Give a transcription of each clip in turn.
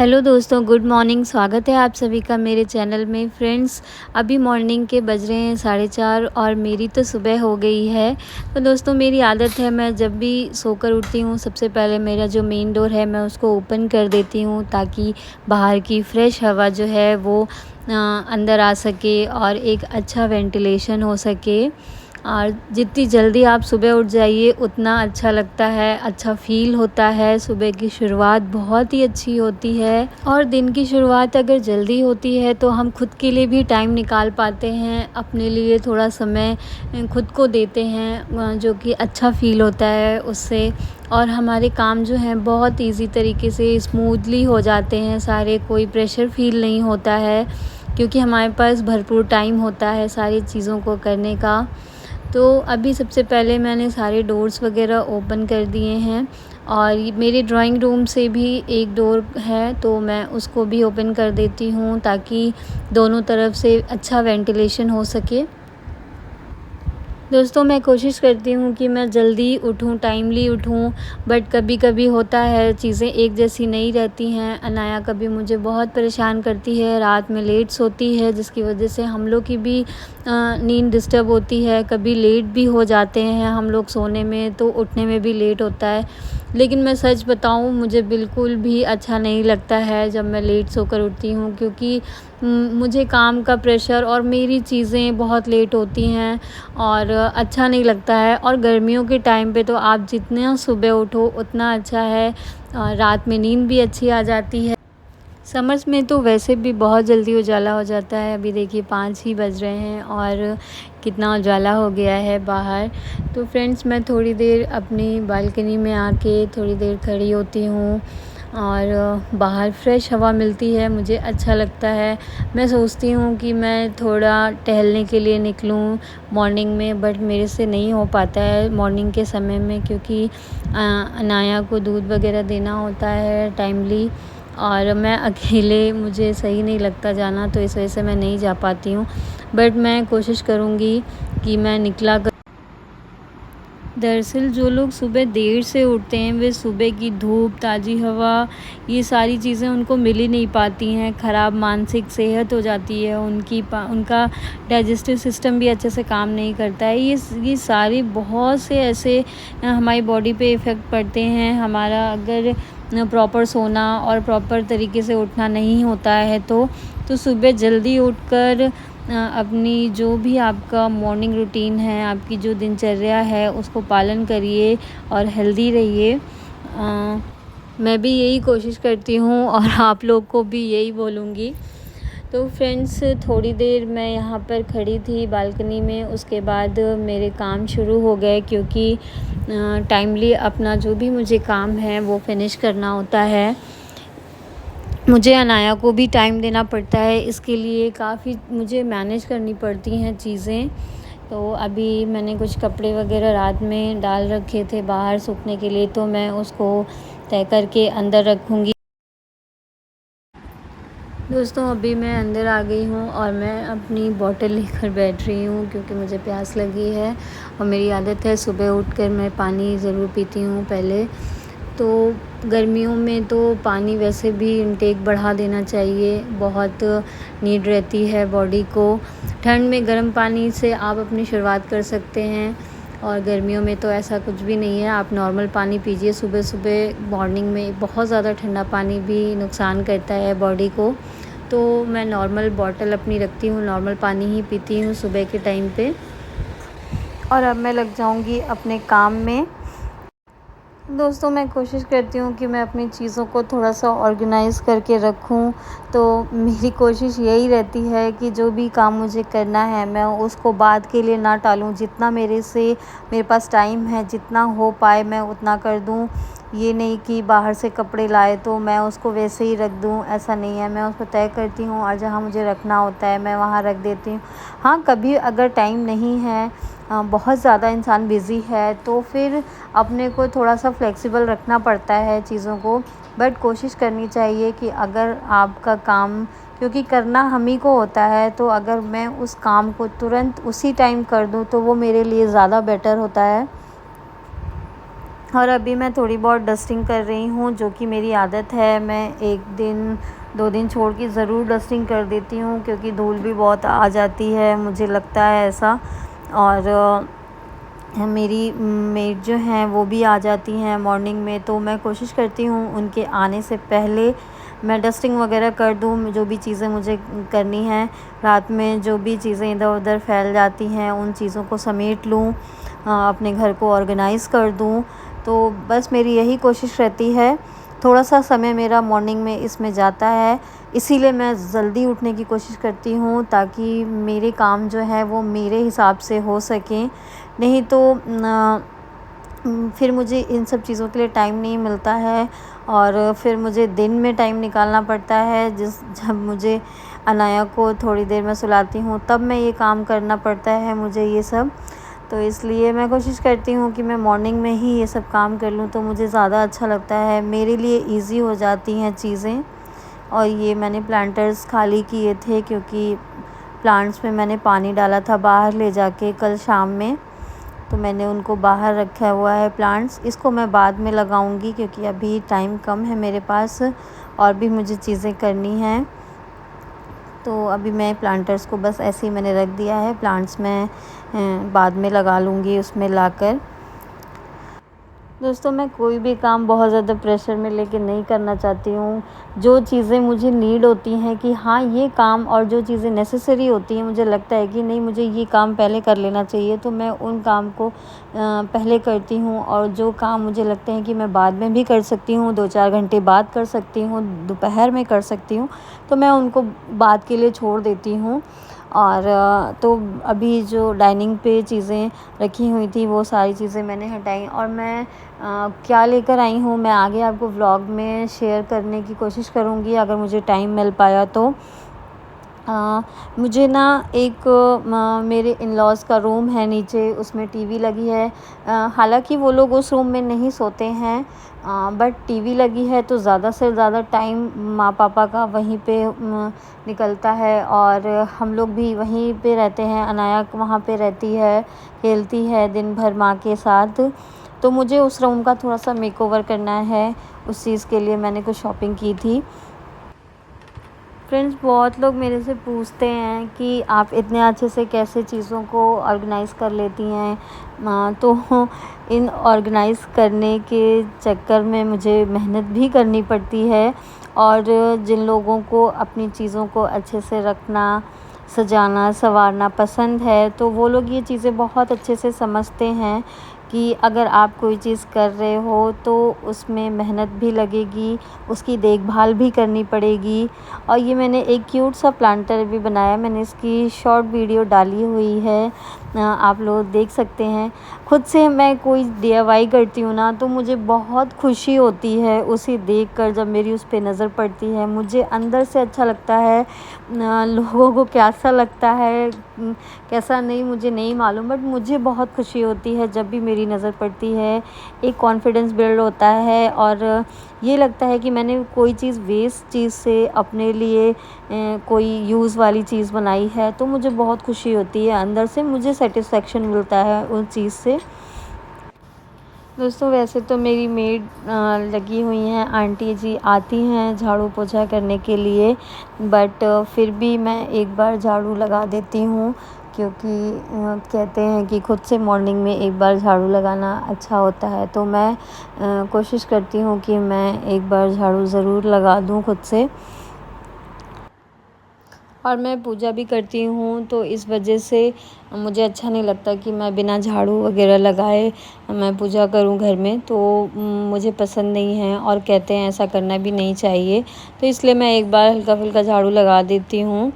Hello दोस्तों, good morning. स्वागत है आप सभी का मेरे चैनल में। फ्रेंड्स, अभी मॉर्निंग के बज रहे हैं 4:30 और मेरी तो सुबह हो गई है। तो दोस्तों, मेरी आदत है, मैं जब भी सोकर उठती हूँ सबसे पहले मेरा जो मेन डोर है मैं उसको ओपन कर देती हूँ, ताकि बाहर की फ्रेश हवा जो है वो अंदर आ सके और एक अच्छा वेंटिलेशन हो सके। और जितनी जल्दी आप सुबह उठ जाइए उतना अच्छा लगता है, अच्छा फ़ील होता है। सुबह की शुरुआत बहुत ही अच्छी होती है और दिन की शुरुआत अगर जल्दी होती है तो हम खुद के लिए भी टाइम निकाल पाते हैं, अपने लिए थोड़ा समय खुद को देते हैं, जो कि अच्छा फ़ील होता है उससे। और हमारे काम जो हैं बहुत ईज़ी तरीके से स्मूथली हो जाते हैं सारे, कोई प्रेशर फ़ील नहीं होता है, क्योंकि हमारे पास भरपूर टाइम होता है सारी चीज़ों को करने का। तो अभी सबसे पहले मैंने सारे डोर्स वगैरह ओपन कर दिए हैं और मेरे ड्राइंग रूम से भी एक डोर है, तो मैं उसको भी ओपन कर देती हूँ ताकि दोनों तरफ से अच्छा वेंटिलेशन हो सके। दोस्तों, मैं कोशिश करती हूँ कि मैं जल्दी उठूँ, टाइमली उठूँ, बट कभी-कभी होता है चीज़ें एक जैसी नहीं रहती हैं। अनाया कभी मुझे बहुत परेशान करती है, रात में लेट सोती है, जिसकी वजह से हम लोग की भी नींद डिस्टर्ब होती है। कभी लेट भी हो जाते हैं हम लोग सोने में, तो उठने में भी लेट होता है। लेकिन मैं सच बताऊँ, मुझे बिल्कुल भी अच्छा नहीं लगता है जब मैं लेट सोकर उठती हूँ, क्योंकि मुझे काम का प्रेशर और मेरी चीज़ें बहुत लेट होती हैं और अच्छा नहीं लगता है। और गर्मियों के टाइम पे तो आप जितना सुबह उठो उतना अच्छा है, रात में नींद भी अच्छी आ जाती है। समर्स में तो वैसे भी बहुत जल्दी उजाला हो जाता है। अभी देखिए 5 ही बज रहे हैं और कितना उजाला हो गया है बाहर। तो फ्रेंड्स, मैं थोड़ी देर अपनी बालकनी में आके थोड़ी देर खड़ी होती हूँ और बाहर फ्रेश हवा मिलती है, मुझे अच्छा लगता है। मैं सोचती हूँ कि मैं थोड़ा टहलने के लिए निकलूँ मॉर्निंग में, बट मेरे से नहीं हो पाता है मॉर्निंग के समय में, क्योंकि अनाया को दूध वगैरह देना होता है टाइमली और मैं अकेले मुझे सही नहीं लगता जाना, तो इस वजह से मैं नहीं जा पाती हूँ। बट मैं कोशिश करूँगी कि मैं निकला कर। दरअसल जो लोग सुबह देर से उठते हैं वे सुबह की धूप, ताज़ी हवा, ये सारी चीज़ें उनको मिल ही नहीं पाती हैं। ख़राब मानसिक सेहत हो जाती है उनका डाइजेस्टिव सिस्टम भी अच्छे से काम नहीं करता है। ये सारे बहुत से ऐसे हमारी बॉडी पे इफ़ेक्ट पड़ते हैं। हमारा अगर प्रॉपर सोना और प्रॉपर तरीके से उठना नहीं होता है तो सुबह जल्दी उठकर अपनी जो भी आपका मॉर्निंग रूटीन है, आपकी जो दिनचर्या है उसको पालन करिए और हेल्दी रहिए। मैं भी यही कोशिश करती हूँ और आप लोग को भी यही बोलूँगी। तो फ्रेंड्स, थोड़ी देर मैं यहाँ पर खड़ी थी बालकनी में, उसके बाद मेरे काम शुरू हो गए, क्योंकि टाइमली अपना जो भी मुझे काम है वो फिनिश करना होता है। मुझे अनाया को भी टाइम देना पड़ता है, इसके लिए काफ़ी मुझे मैनेज करनी पड़ती हैं चीज़ें। तो अभी मैंने कुछ कपड़े वगैरह रात में डाल रखे थे बाहर सूखने के लिए, तो मैं उसको तय करके अंदर रखूँगी। दोस्तों, अभी मैं अंदर आ गई हूँ और मैं अपनी बॉटल लेकर बैठ रही हूँ, क्योंकि मुझे प्यास लगी है और मेरी आदत है सुबह उठकर मैं पानी ज़रूर पीती हूँ पहले। तो गर्मियों में तो पानी वैसे भी इंटेक बढ़ा देना चाहिए, बहुत नीड रहती है बॉडी को। ठंड में गर्म पानी से आप अपनी शुरुआत कर सकते हैं और गर्मियों में तो ऐसा कुछ भी नहीं है, आप नॉर्मल पानी पीजिए सुबह मॉर्निंग में। बहुत ज़्यादा ठंडा पानी भी नुकसान करता है बॉडी को, तो मैं नॉर्मल बॉटल अपनी रखती हूँ, नॉर्मल पानी ही पीती हूँ सुबह के टाइम पे। और अब मैं लग जाऊँगी अपने काम में। दोस्तों, मैं कोशिश करती हूँ कि मैं अपनी चीज़ों को थोड़ा-सा ऑर्गेनाइज़ करके रखूँ। तो मेरी कोशिश यही रहती है कि जो भी काम मुझे करना है मैं उसको बाद के लिए ना टालूँ। जितना मेरे पास टाइम है, जितना हो पाए मैं उतना कर दूँ। ये नहीं कि बाहर से कपड़े लाए तो मैं उसको वैसे ही रख दूँ, ऐसा नहीं है। मैं उसको तय करती हूँ और जहाँ मुझे रखना होता है मैं वहाँ रख देती हूँ। हाँ, कभी अगर टाइम नहीं है, बहुत ज़्यादा इंसान बिज़ी है, तो फिर अपने को थोड़ा-सा फ्लेक्सिबल रखना पड़ता है चीज़ों को। बट कोशिश करनी चाहिए कि अगर आपका काम, क्योंकि करना हम ही को होता है, तो अगर मैं उस काम को तुरंत उसी टाइम कर दूँ तो वो मेरे लिए ज़्यादा बेटर होता है। और अभी मैं थोड़ी बहुत डस्टिंग कर रही हूँ, जो कि मेरी आदत है। मैं 1 दिन 2 दिन छोड़ के ज़रूर डस्टिंग कर देती हूँ, क्योंकि धूल भी बहुत आ जाती है, मुझे लगता है ऐसा। और मेरी मेड जो हैं वो भी आ जाती हैं मॉर्निंग में, तो मैं कोशिश करती हूँ उनके आने से पहले मैं डस्टिंग वगैरह कर दूँ, जो भी चीज़ें मुझे करनी हैं। रात में जो भी चीज़ें इधर उधर फैल जाती हैं उन चीज़ों को समेट लूँ, अपने घर को ऑर्गेनाइज़ कर दूँ। तो बस मेरी यही कोशिश रहती है। थोड़ा सा समय मेरा मॉर्निंग में इसमें जाता है, इसीलिए मैं ज़ल्दी उठने की कोशिश करती हूँ, ताकि मेरे काम जो है वो मेरे हिसाब से हो सकें। नहीं तो फिर मुझे इन सब चीज़ों के लिए टाइम नहीं मिलता है, और फिर मुझे दिन में टाइम निकालना पड़ता है। जब मुझे अनाया को थोड़ी देर में सुलाती हूँ तब मैं ये काम करना पड़ता है मुझे ये सब। तो इसलिए मैं कोशिश करती हूँ कि मैं मॉर्निंग में ही ये सब काम कर लूँ, तो मुझे ज़्यादा अच्छा लगता है, मेरे लिए ईज़ी हो जाती हैं चीज़ें। और ये मैंने प्लांटर्स खाली किए थे, क्योंकि प्लांट्स में मैंने पानी डाला था बाहर ले जाके कल शाम में, तो मैंने उनको बाहर रखा हुआ है प्लांट्स। इसको मैं बाद में लगाऊंगी, क्योंकि अभी टाइम कम है मेरे पास और भी मुझे चीज़ें करनी हैं। तो अभी मैं प्लांटर्स को बस ऐसे ही मैंने रख दिया है, प्लांट्स मैं बाद में लगा लूँगी उसमें लाकर। दोस्तों, मैं कोई भी काम बहुत ज़्यादा प्रेशर में लेके नहीं करना चाहती हूँ। जो चीज़ें मुझे नीड होती हैं कि हाँ ये काम, और जो चीज़ें नेसेसरी होती हैं, मुझे लगता है कि नहीं मुझे ये काम पहले कर लेना चाहिए, तो मैं उन काम को पहले करती हूँ। और जो काम मुझे लगते हैं कि मैं बाद में भी कर सकती हूँ, 2-4 घंटे बाद कर सकती हूँ, दोपहर में कर सकती हूँ, तो मैं उनको बाद के लिए छोड़ देती हूँ। और तो अभी जो डाइनिंग पे चीज़ें रखी हुई थी वो सारी चीज़ें मैंने हटाई, और मैं क्या लेकर आई हूँ मैं आगे आपको व्लॉग में शेयर करने की कोशिश करूँगी, अगर मुझे टाइम मिल पाया तो। मुझे ना एक मेरे इन-लॉज़ का रूम है नीचे, उसमें टीवी लगी है। हालांकि वो लोग उस रूम में नहीं सोते हैं, बट टीवी लगी है तो ज़्यादा से ज़्यादा टाइम माँ पापा का वहीं पे निकलता है, और हम लोग भी वहीं पे रहते हैं। अनाया वहाँ पे रहती है, खेलती है दिन भर माँ के साथ। तो मुझे उस रूम का थोड़ा सा मेकओवर करना है, उस चीज़ के लिए मैंने कुछ शॉपिंग की थी। फ्रेंड्स, बहुत लोग मेरे से पूछते हैं कि आप इतने अच्छे से कैसे चीज़ों को ऑर्गेनाइज़ कर लेती हैं। तो इन ऑर्गेनाइज़ करने के चक्कर में मुझे मेहनत भी करनी पड़ती है, और जिन लोगों को अपनी चीज़ों को अच्छे से रखना, सजाना, संवारना पसंद है, तो वो लोग ये चीज़ें बहुत अच्छे से समझते हैं कि अगर आप कोई चीज़ कर रहे हो तो उसमें मेहनत भी लगेगी, उसकी देखभाल भी करनी पड़ेगी। और ये मैंने एक क्यूट सा प्लांटर भी बनाया, मैंने इसकी शॉर्ट वीडियो डाली हुई है, आप लोग देख सकते हैं। खुद से मैं कोई DIY करती हूँ ना, तो मुझे बहुत खुशी होती है उसे देखकर, जब मेरी उस पे नज़र पड़ती है मुझे अंदर से अच्छा लगता है। लोगों को कैसा लगता है कैसा नहीं मुझे नहीं मालूम, बट मुझे बहुत खुशी होती है जब भी मेरी नज़र पड़ती है। एक कॉन्फिडेंस बिल्ड होता है, और ये लगता है कि मैंने कोई चीज़ वेस्ट चीज़ से अपने लिए कोई यूज़ वाली चीज़ बनाई है, तो मुझे बहुत खुशी होती है, अंदर से मुझे सेटिस्फेक्शन मिलता है उस चीज़ से। दोस्तों, वैसे तो मेरी मेड लगी हुई हैं, आंटी जी आती हैं झाड़ू पोछा करने के लिए, बट फिर भी मैं एक बार झाड़ू लगा देती हूँ, क्योंकि कहते हैं कि खुद से मॉर्निंग में एक बार झाड़ू लगाना अच्छा होता है। तो मैं कोशिश करती हूँ कि मैं एक बार झाड़ू ज़रूर लगा दूँ खुद से। और मैं पूजा भी करती हूँ, तो इस वजह से मुझे अच्छा नहीं लगता कि मैं बिना झाड़ू वगैरह लगाए मैं पूजा करूँ घर में, तो मुझे पसंद नहीं है, और कहते हैं ऐसा करना भी नहीं चाहिए। तो इसलिए मैं एक बार हल्का फुल्का झाड़ू लगा देती हूँ।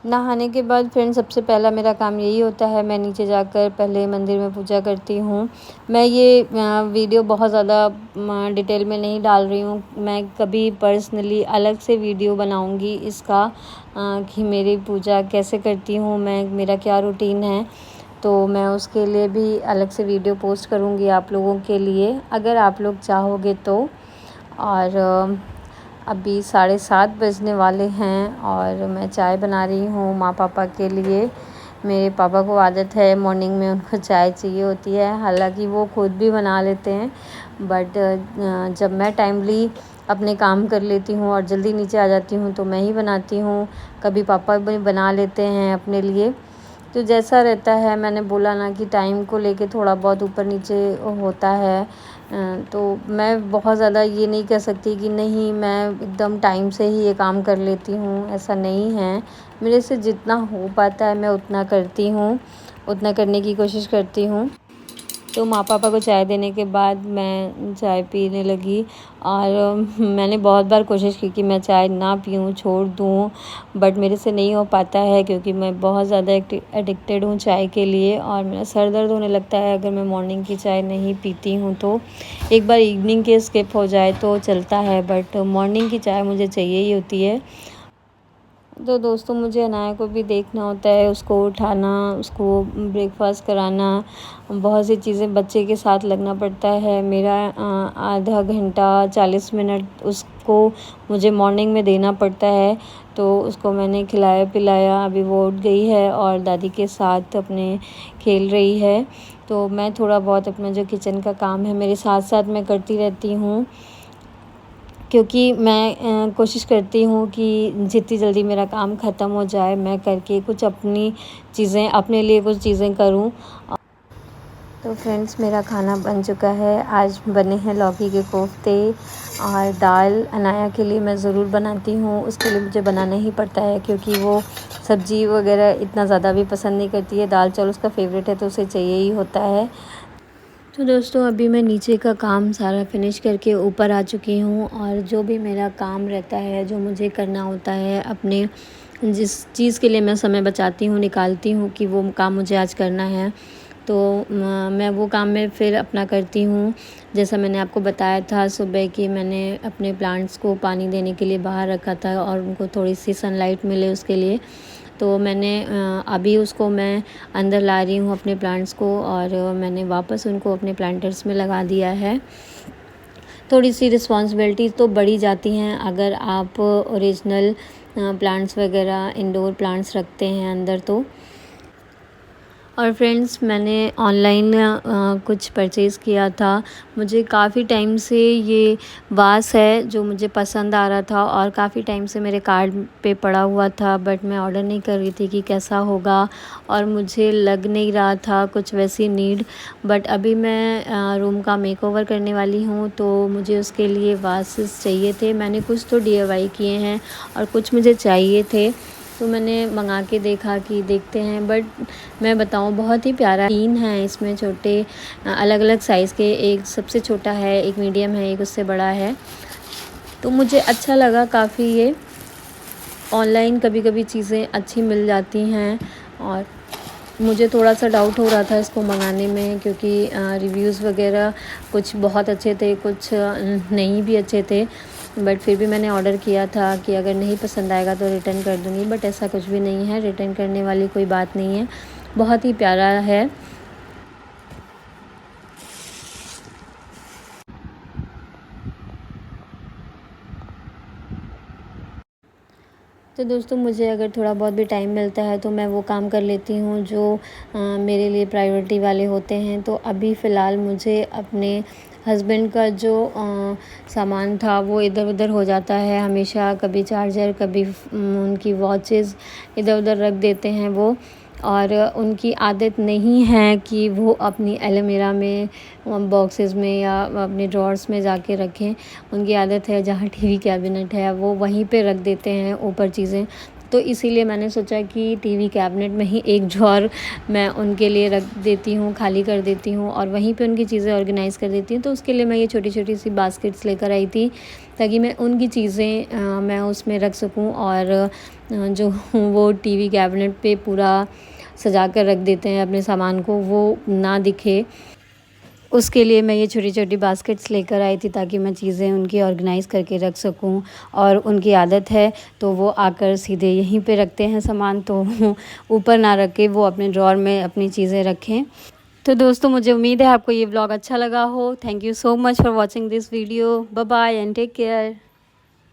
नहाने के बाद फ्रेंड सबसे पहला मेरा काम यही होता है, मैं नीचे जाकर पहले मंदिर में पूजा करती हूँ। मैं ये वीडियो बहुत ज़्यादा डिटेल में नहीं डाल रही हूँ, मैं कभी पर्सनली अलग से वीडियो बनाऊँगी इसका, कि मेरी पूजा कैसे करती हूँ मैं, मेरा क्या रूटीन है, तो मैं उसके लिए भी अलग से वीडियो पोस्ट करूँगी आप लोगों के लिए, अगर आप लोग चाहोगे तो। और अभी 7:30 बजने वाले हैं, और मैं चाय बना रही हूँ माँ पापा के लिए। मेरे पापा को आदत है मॉर्निंग में उनको चाय चाहिए होती है, हालांकि वो खुद भी बना लेते हैं, बट जब मैं टाइमली अपने काम कर लेती हूँ और जल्दी नीचे आ जाती हूँ तो मैं ही बनाती हूँ। कभी पापा भी बना लेते हैं अपने लिए, तो जैसा रहता है। मैंने बोला ना कि टाइम को लेके थोड़ा बहुत ऊपर नीचे होता है, तो मैं बहुत ज़्यादा ये नहीं कह सकती कि नहीं मैं एकदम टाइम से ही ये काम कर लेती हूँ, ऐसा नहीं है। मेरे से जितना हो पाता है मैं उतना करती हूँ, उतना करने की कोशिश करती हूँ। तो माँ पापा को चाय देने के बाद मैं चाय पीने लगी, और मैंने बहुत बार कोशिश की कि मैं चाय ना पीऊँ, छोड़ दूँ, बट मेरे से नहीं हो पाता है क्योंकि मैं बहुत ज़्यादा एडिक्टेड हूँ चाय के लिए, और मेरा सर दर्द होने लगता है अगर मैं मॉर्निंग की चाय नहीं पीती हूँ तो। एक बार इवनिंग के स्किप हो जाए तो चलता है, बट मॉर्निंग की चाय मुझे चाहिए ही होती है। तो दोस्तों, मुझे अनाया को भी देखना होता है, उसको उठाना, उसको ब्रेकफास्ट कराना, बहुत सी चीज़ें बच्चे के साथ लगना पड़ता है। मेरा आधा घंटा 40 मिनट उसको मुझे मॉर्निंग में देना पड़ता है। तो उसको मैंने खिलाया पिलाया, अभी वो उठ गई है और दादी के साथ अपने खेल रही है। तो मैं थोड़ा बहुत अपना जो किचन का काम है मेरे साथ साथ मैं करती रहती हूँ, क्योंकि मैं कोशिश करती हूँ कि जितनी जल्दी मेरा काम ख़त्म हो जाए मैं करके कुछ अपनी चीज़ें, अपने लिए कुछ चीज़ें करूँ। तो फ्रेंड्स, मेरा खाना बन चुका है। आज बने हैं लौकी के कोफ्ते और दाल। अनाया के लिए मैं ज़रूर बनाती हूँ, उसके लिए मुझे बनाना ही पड़ता है क्योंकि वो सब्ज़ी वगैरह इतना ज़्यादा भी पसंद नहीं करती है। दाल चावल उसका फेवरेट है तो उसे चाहिए ही होता है। तो दोस्तों, अभी मैं नीचे का काम सारा फिनिश करके ऊपर आ चुकी हूँ, और जो भी मेरा काम रहता है, जो मुझे करना होता है, अपने जिस चीज़ के लिए मैं समय बचाती हूँ, निकालती हूँ कि वो काम मुझे आज करना है, तो मैं वो काम में फिर अपना करती हूँ। जैसा मैंने आपको बताया था सुबह कि मैंने अपने प्लांट्स को पानी देने के लिए बाहर रखा था और उनको थोड़ी सी सनलाइट मिले उसके लिए, तो मैंने अभी उसको मैं अंदर ला रही हूँ अपने प्लांट्स को, और मैंने वापस उनको अपने प्लांटर्स में लगा दिया है। थोड़ी सी रिस्पॉन्सिबिलिटी तो बढ़ी जाती हैं अगर आप ओरिजिनल प्लांट्स वगैरह, इंडोर प्लांट्स रखते हैं अंदर तो। और फ्रेंड्स, मैंने ऑनलाइन कुछ परचेज़ किया था। मुझे काफ़ी टाइम से ये वास है जो मुझे पसंद आ रहा था, और काफ़ी टाइम से मेरे कार्ट पे पड़ा हुआ था, बट मैं ऑर्डर नहीं कर रही थी कि कैसा होगा, और मुझे लग नहीं रहा था कुछ वैसी नीड। बट अभी मैं रूम का मेकओवर करने वाली हूँ, तो मुझे उसके लिए वासेस चाहिए थे। मैंने कुछ तो DIY किए हैं और कुछ मुझे चाहिए थे, तो मैंने मंगा के देखा कि देखते हैं। बट मैं बताऊँ, बहुत ही प्यारा, 3 हैं इसमें छोटे, अलग अलग साइज़ के। एक सबसे छोटा है, एक मीडियम है, एक उससे बड़ा है। तो मुझे अच्छा लगा काफ़ी ये। ऑनलाइन कभी कभी चीज़ें अच्छी मिल जाती हैं, और मुझे थोड़ा सा डाउट हो रहा था इसको मंगाने में, क्योंकि रिव्यूज़ वगैरह कुछ बहुत अच्छे थे, कुछ नहीं भी अच्छे थे। बट फिर भी मैंने ऑर्डर किया था कि अगर नहीं पसंद आएगा तो रिटर्न कर दूँगी, बट ऐसा कुछ भी नहीं है, रिटर्न करने वाली कोई बात नहीं है। बहुत ही प्यारा है। तो दोस्तों, मुझे अगर थोड़ा बहुत भी टाइम मिलता है तो मैं वो काम कर लेती हूँ जो मेरे लिए प्रायोरिटी वाले होते हैं। तो अभी फ़िलहाल मुझे अपने हस्बैंड का जो सामान था वो इधर उधर हो जाता है हमेशा, कभी चार्जर, कभी उनकी वॉचेस इधर उधर रख देते हैं वो, और उनकी आदत नहीं है कि वो अपनी अलमीरा में, बॉक्सेस में या अपने ड्रॉर्स में जाके रखें। उनकी आदत है जहाँ टीवी कैबिनेट है वो वहीं पे रख देते हैं ऊपर चीज़ें। तो इसीलिए मैंने सोचा कि टीवी कैबिनेट में ही एक ड्रॉर मैं उनके लिए रख देती हूँ, खाली कर देती हूँ, और वहीं पे उनकी चीज़ें ऑर्गेनाइज़ कर देती हूँ। तो उसके लिए मैं ये छोटी छोटी सी बास्केट्स लेकर आई थी, ताकि मैं उनकी चीज़ें मैं उसमें रख सकूँ, और जो वो टीवी कैबिनेट पे पूरा सजा कर रख देते हैं अपने सामान को, वो ना दिखे। उसके लिए मैं ये छोटी छोटी बास्केट्स लेकर आई थी, ताकि मैं चीज़ें उनकी ऑर्गेनाइज़ करके रख सकूं। और उनकी आदत है तो वो आकर सीधे यहीं पे रखते हैं सामान, तो ऊपर ना रख के वो अपने ड्रॉर में अपनी चीज़ें रखें। तो दोस्तों, मुझे उम्मीद है आपको ये व्लॉग अच्छा लगा हो। Thank you so much for watching this video. Bye bye and take care.